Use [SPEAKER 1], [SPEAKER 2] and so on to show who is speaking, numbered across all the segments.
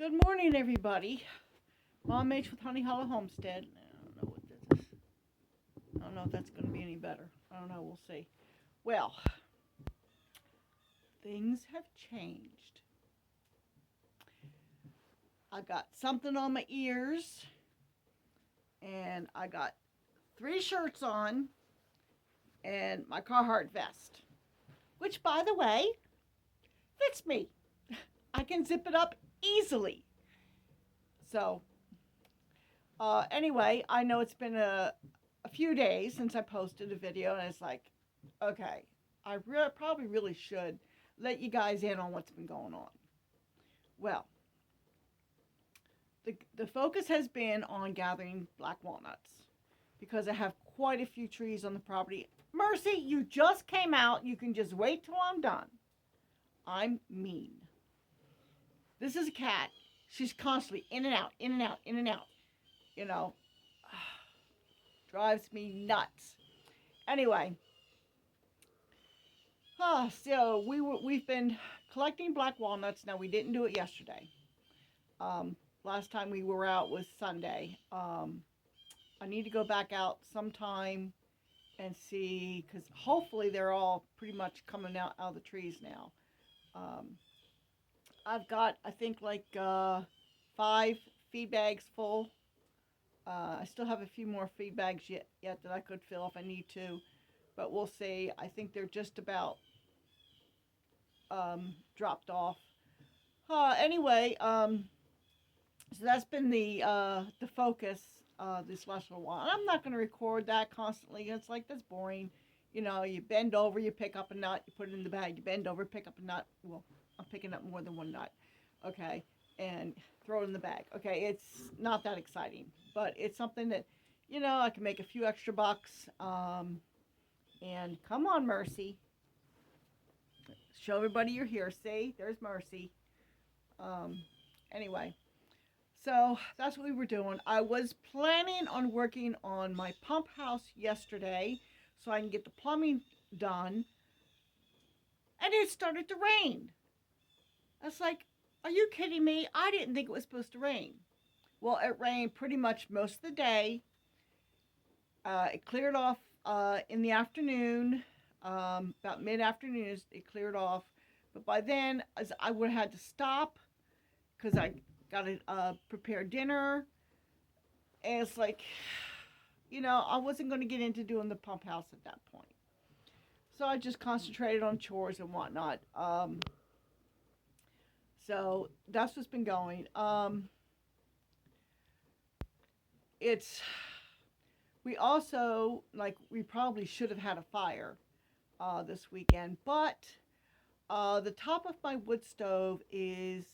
[SPEAKER 1] Good morning, everybody. Mom H with Honey Hollow Homestead. I don't know what this is. I don't know if that's going to be any better. I don't know. We'll see. Well, things have changed. I got something on my ears, and I got 3 shirts on, and my Carhartt vest, which, by the way, fits me. I can zip it up easily. So, anyway, I know it's been a few days since I posted a video, and it's like, okay, probably really should let you guys in on what's been going on. Well, the focus has been on gathering black walnuts because I have quite a few trees on the property. Mercy, you just came out. You can just wait till I'm done. I'm mean. This is a cat. She's constantly in and out, in and out, in and out. You know, drives me nuts. Anyway, so we've been collecting black walnuts. Now, we didn't do it yesterday. Last time we were out was Sunday. I need to go back out sometime and see, because hopefully they're all pretty much coming out of the trees now. I've got, I think, like 5 feed bags full. I still have a few more feed bags yet that I could fill if I need to, but we'll see. I think they're just about dropped off. Anyway, so that's been the focus this last little while. I'm not going to record that constantly. It's like, that's boring. You know, you bend over, you pick up a nut, you put it in the bag. You bend over, pick up a nut. Well, I'm picking up more than one nut. Okay, and throw it in the bag. Okay, it's not that exciting, but it's something that, you know, I can make a few extra bucks. And come on, Mercy. Show everybody you're here. See, there's Mercy. Anyway, so that's what we were doing. I was planning on working on my pump house yesterday so I can get the plumbing done, and it started to rain. I was like, are you kidding me? I didn't think it was supposed to rain. Well, it rained pretty much most of the day. It cleared off in the afternoon, about mid-afternoon, it cleared off. But by then, I would have had to stop because I got to prepare dinner. And it's like, you know, I wasn't going to get into doing the pump house at that point. So I just concentrated on chores and whatnot. So that's what's been going. We also, like, we probably should have had a fire this weekend, but the top of my wood stove is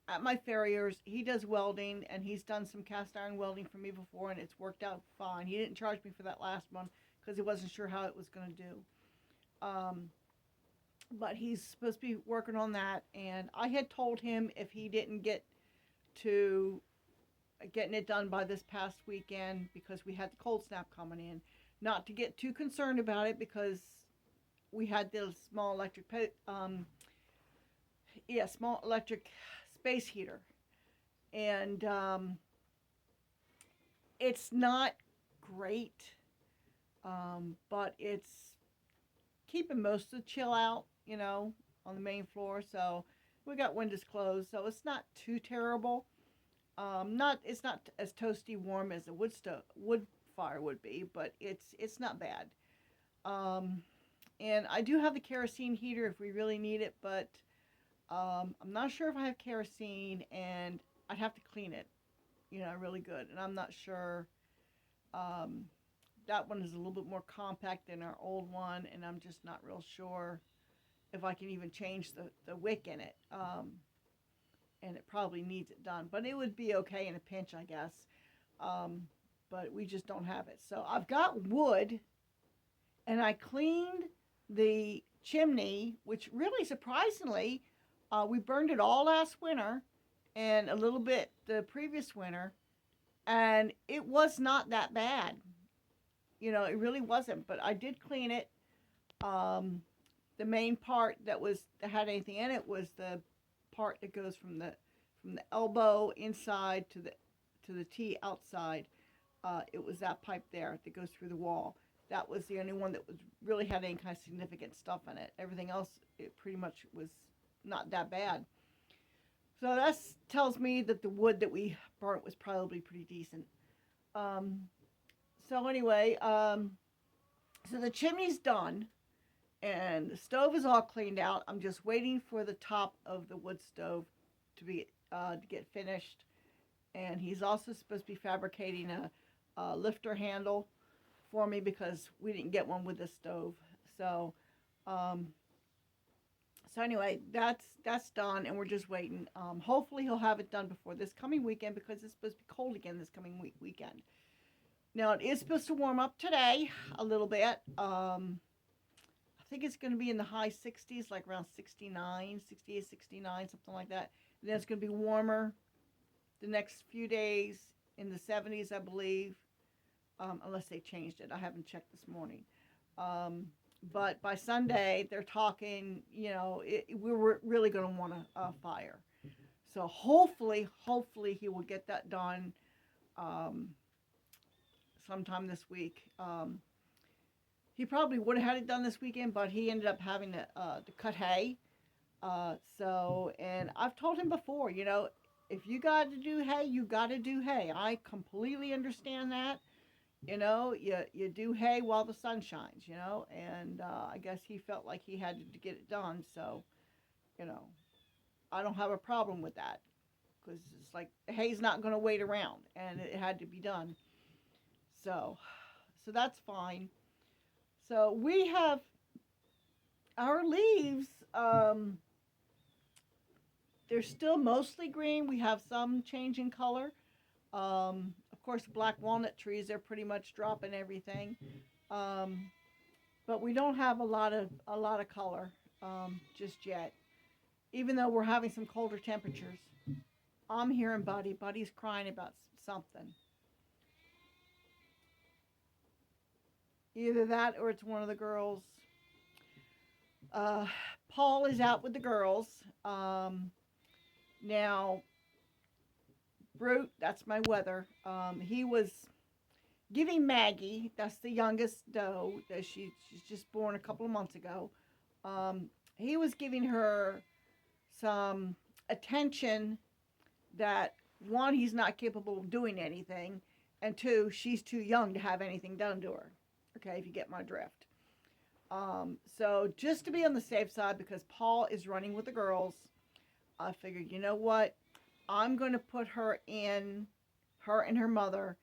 [SPEAKER 1] at my farrier's. He does welding, and he's done some cast iron welding for me before, and it's worked out fine. He didn't charge me for that last one because he wasn't sure how it was going to do. But he's supposed to be working on that, and I had told him if he didn't get to getting it done by this past weekend, because we had the cold snap coming in, not to get too concerned about it, because we had the small electric space heater, and it's not great, but it's keeping most of the chill out, you know, on the main floor. So we got windows closed, so it's not too terrible. It's not as toasty warm as a wood fire would be, but it's not bad. And I do have the kerosene heater if we really need it, but I'm not sure if I have kerosene, and I'd have to clean it, you know, really good. And I'm not sure. That one is a little bit more compact than our old one, and I'm just not real sure if I can even change the wick in it. And it probably needs it done, but it would be okay in a pinch, I guess. But we just don't have it. So I've got wood, and I cleaned the chimney, which really surprisingly, we burned it all last winter and a little bit the previous winter, and it was not that bad. You know, it really wasn't, but I did clean it. The main part that had anything in it was the part that goes from the elbow inside to the T outside. It was that pipe there that goes through the wall. That was the only one that was really had any kind of significant stuff in it. Everything else, it pretty much was not that bad. So that tells me that the wood that we burnt was probably pretty decent. Um, so anyway, so the chimney's done, and the stove is all cleaned out. I'm just waiting for the top of the wood stove to get finished. And he's also supposed to be fabricating a lifter handle for me because we didn't get one with the stove. So, um, so anyway, that's done, and we're just waiting. Hopefully, he'll have it done before this coming weekend because it's supposed to be cold again this coming weekend. Now, it is supposed to warm up today a little bit. I think it's going to be in the high 60s, like around 69, 68, 69, something like that. And then it's going to be warmer the next few days in the 70s, I believe, unless they changed it. I haven't checked this morning. But by Sunday, they're talking, we were really going to want a fire. So hopefully he will get that done sometime this week. He probably would have had it done this weekend, but he ended up having to cut hay. And I've told him before, if you got to do hay, you got to do hay. I completely understand that. You do hay while the sun shines, and I guess he felt like he had to get it done. So, I don't have a problem with that because it's like hay's not going to wait around, and it had to be done. So that's fine. So we have our leaves. They're still mostly green. We have some change in color. Of course, black walnut trees are pretty much dropping everything. But we don't have a lot of color just yet. Even though we're having some colder temperatures. I'm hearing Buddy. Buddy's crying about something. Either that or it's one of the girls. Paul is out with the girls. Now, Brute, that's my weather. He was giving Maggie, that's the youngest doe, that she's just born a couple of months ago. He was giving her some attention that, one, he's not capable of doing anything, and two, she's too young to have anything done to her. Okay, if you get my drift. So just to be on the safe side, because Paul is running with the girls, I figured, you know what? I'm going to put her and her mother,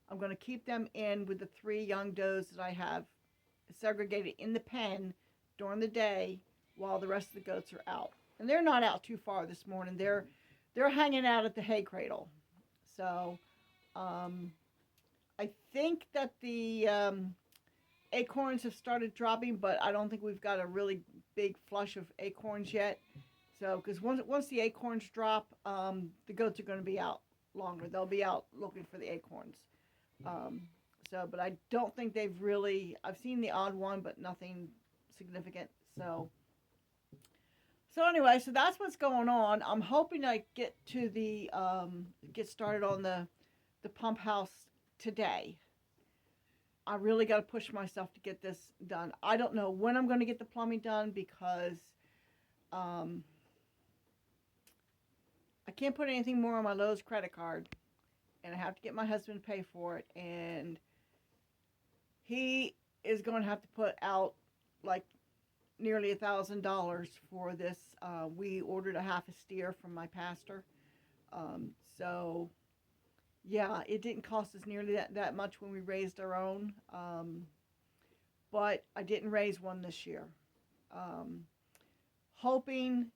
[SPEAKER 1] I'm going to keep them in with the 3 young does that I have segregated in the pen during the day while the rest of the goats are out. And they're not out too far this morning. They're hanging out at the hay cradle. So I think that the acorns have started dropping, but I don't think we've got a really big flush of acorns yet. So, because once the acorns drop, the goats are going to be out longer. They'll be out looking for the acorns. But I don't think they've really. I've seen the odd one, but nothing significant. So anyway, so that's what's going on. I'm hoping I get to get started on the pump house today. I really got to push myself to get this done. I don't know when I'm going to get the plumbing done because I can't put anything more on my Lowe's credit card, and I have to get my husband to pay for it, and he is going to have to put out like nearly $1,000 for this. We ordered a half a steer from my pastor, so yeah, it didn't cost us nearly that much when we raised our own, but I didn't raise one this year. Hoping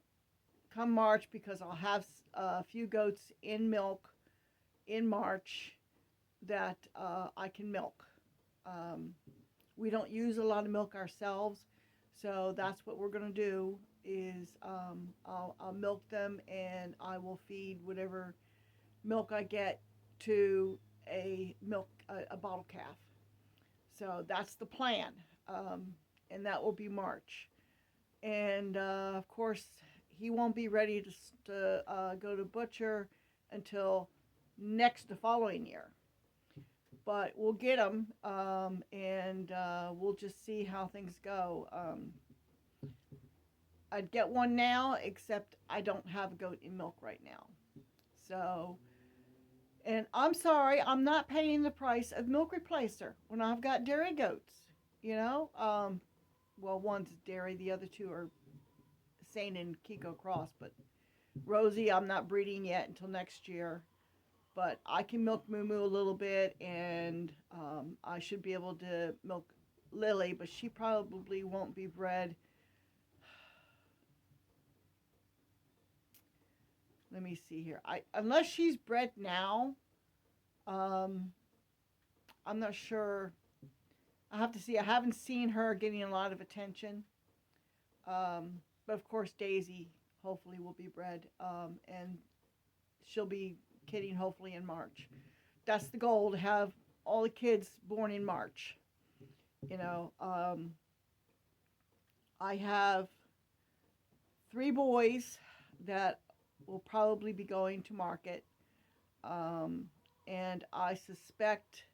[SPEAKER 1] come March, because I'll have a few goats in milk in March that I can milk. We don't use a lot of milk ourselves, so that's what we're going to do is I'll milk them, and I will feed whatever milk I get to a bottle calf. So that's the plan, and that will be March. And of course, he won't be ready to go to butcher until the following year. But we'll get him, and we'll just see how things go. I'd get one now, except I don't have goat in milk right now. So, and I'm sorry, I'm not paying the price of milk replacer when I've got dairy goats. You know, well, one's dairy, the other two are Saint and Kiko Cross, but Rosie, I'm not breeding yet until next year. But I can milk Moo Moo a little bit, and I should be able to milk Lily, but she probably won't be bred. Let me see here. I unless she's bred now, um, I'm not sure. I have to see. I haven't seen her getting a lot of attention. But of course, Daisy hopefully will be bred, and she'll be kidding hopefully in March. That's the goal, to have all the kids born in March. You know, I have 3 boys that will probably be going to market, um, and I suspect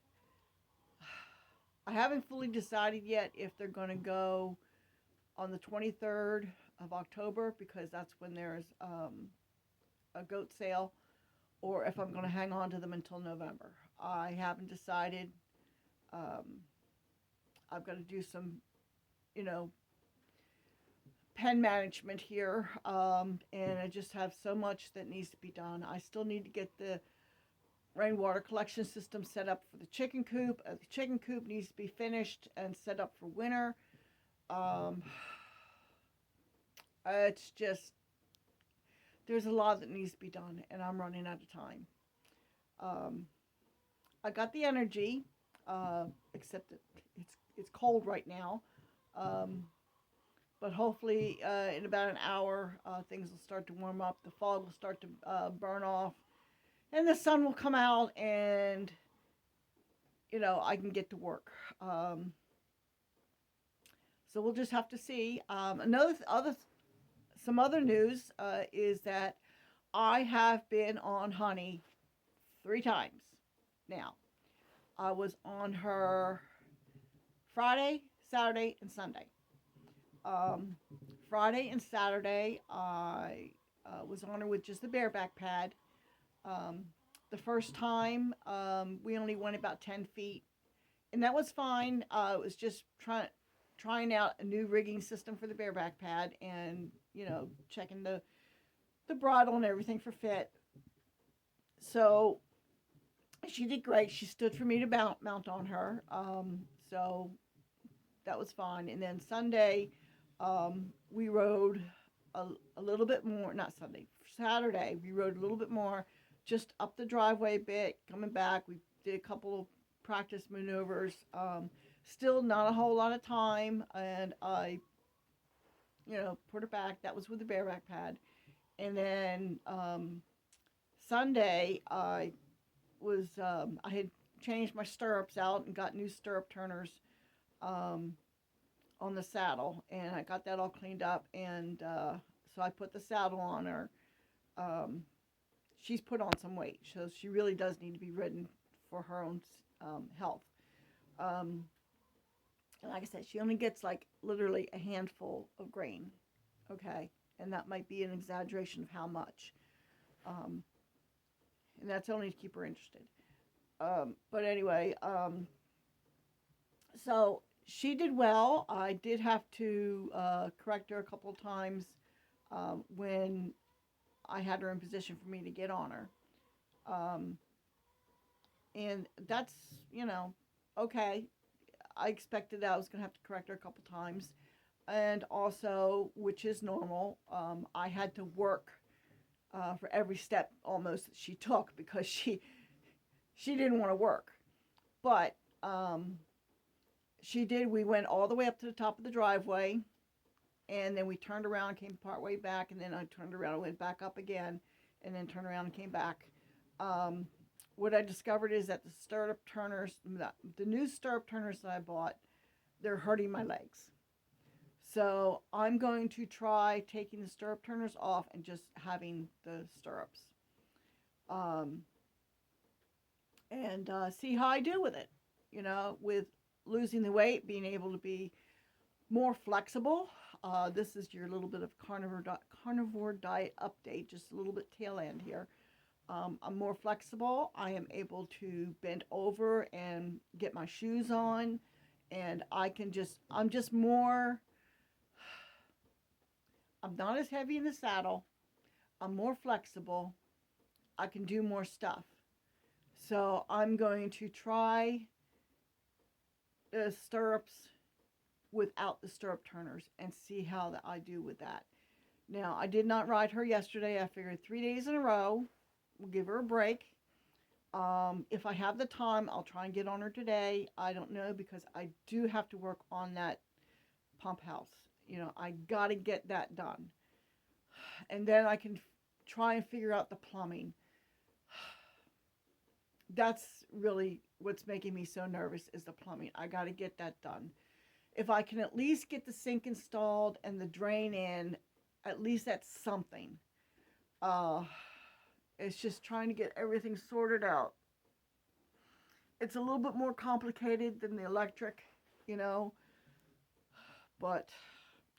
[SPEAKER 1] I haven't fully decided yet if they're going to go on the 23rd of October, because that's when there's a goat sale, or if I'm going to hang on to them until November. I haven't decided. Um, I've got to do some, you know, pen management here, and I just have so much that needs to be done. I still need to get the rainwater collection system set up for the chicken coop. The chicken coop needs to be finished and set up for winter. Um, it's just, there's a lot that needs to be done, and I'm running out of time. Um, I got the energy, except that it's cold right now. Um, but hopefully, in about an hour, things will start to warm up. The fog will start to burn off, and the sun will come out, and I can get to work. So we'll just have to see. Some other news is that I have been on Honey 3 times now. I was on her Friday, Saturday, and Sunday. Um, Friday and Saturday, I was on her with just the bareback pad. Um, the first time, we only went about 10 feet, and that was fine. It was just trying out a new rigging system for the bareback pad, and checking the bridle and everything for fit. So she did great. She stood for me to mount on her. So that was fine. And then Sunday, we rode a little bit more. Not Sunday, Saturday. We rode a little bit more, just up the driveway a bit, coming back. We did a couple of practice maneuvers. Still not a whole lot of time, and I, put her back. That was with the bareback pad. And then Sunday, I had changed my stirrups out and got new stirrup turners um, on the saddle, and I got that all cleaned up, and so I put the saddle on her. Um, she's put on some weight, so she really does need to be ridden for her own health. Um, and like I said, she only gets like literally a handful of grain, okay, and that might be an exaggeration of how much. Um, and that's only to keep her interested. But anyway, so she did well. I did have to correct her a couple of times when I had her in position for me to get on her. Um, and that's, okay. I expected that I was going to have to correct her a couple of times. And also, which is normal, I had to work for every step almost that she took, because she didn't want to work. But she did. We went all the way up to the top of the driveway, and then we turned around, came part way back, and then I turned around and went back up again, and then turned around and came back. What I discovered is that the stirrup turners, the new stirrup turners that I bought, they're hurting my legs. So I'm going to try taking the stirrup turners off and just having the stirrups. Um, and see how I do with it. With losing the weight, being able to be more flexible. This is your little bit of carnivore diet update, just a little bit tail end here. I'm more flexible. I am able to bend over and get my shoes on, and I'm just more, I'm not as heavy in the saddle. I'm more flexible. I can do more stuff. So I'm going to try the stirrups without the stirrup turners and see how that I do with that. Now, I did not ride her yesterday. I figured 3 days in a row, we'll give her a break. If I have the time, I'll try and get on her today. I don't know because I do have to work on that pump house. I got to get that done. And then I can try and figure out the plumbing. That's really what's making me so nervous is the plumbing. I got to get that done. If I can at least get the sink installed and the drain in, at least that's something. It's just trying to get everything sorted out. It's a little bit more complicated than the electric, you know. But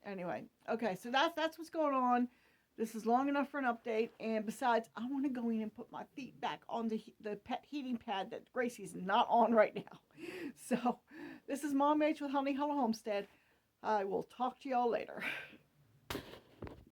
[SPEAKER 1] anyway, okay, so that's what's going on. This is long enough for an update. And besides, I want to go in and put my feet back on the pet heating pad that Gracie's not on right now. So this is Mom H with Honey Hollow Homestead. I will talk to y'all later.